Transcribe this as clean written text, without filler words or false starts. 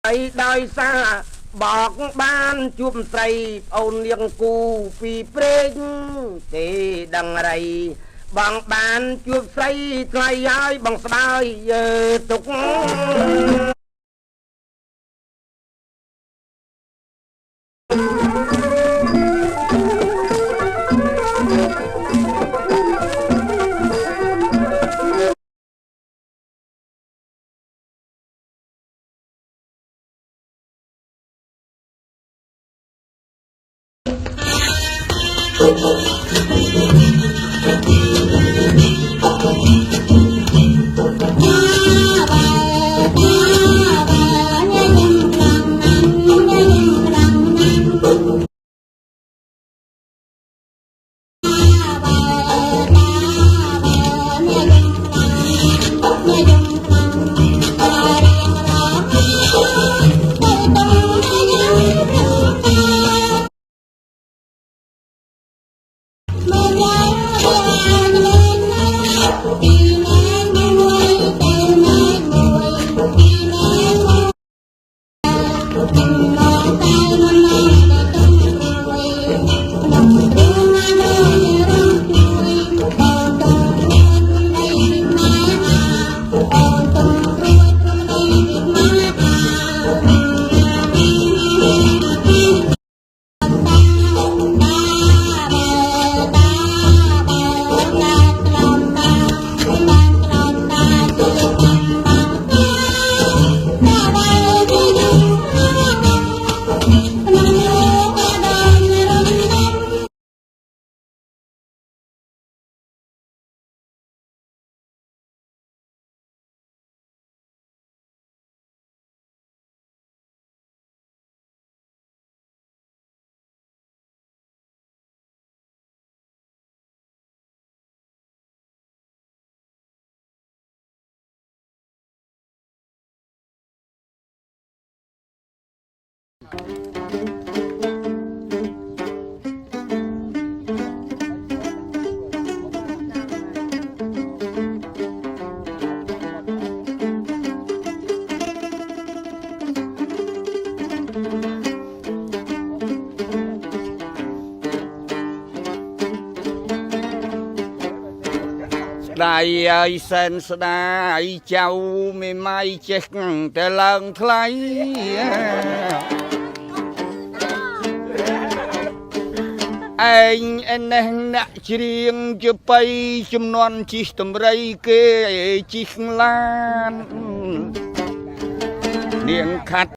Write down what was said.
ấy đời xa bọc ban chụp say ôn liêng cu phi prênh thì đằng này bằng ban chụp say thay ai bằng sai tục đại ơi sen đại châu mày mai chếtแต่ឡើងថ្លៃឯងនេះអ្នកច្រៀងជាបៃចំនួនជីកតម្រៃគេជីកឡាននាងខាត់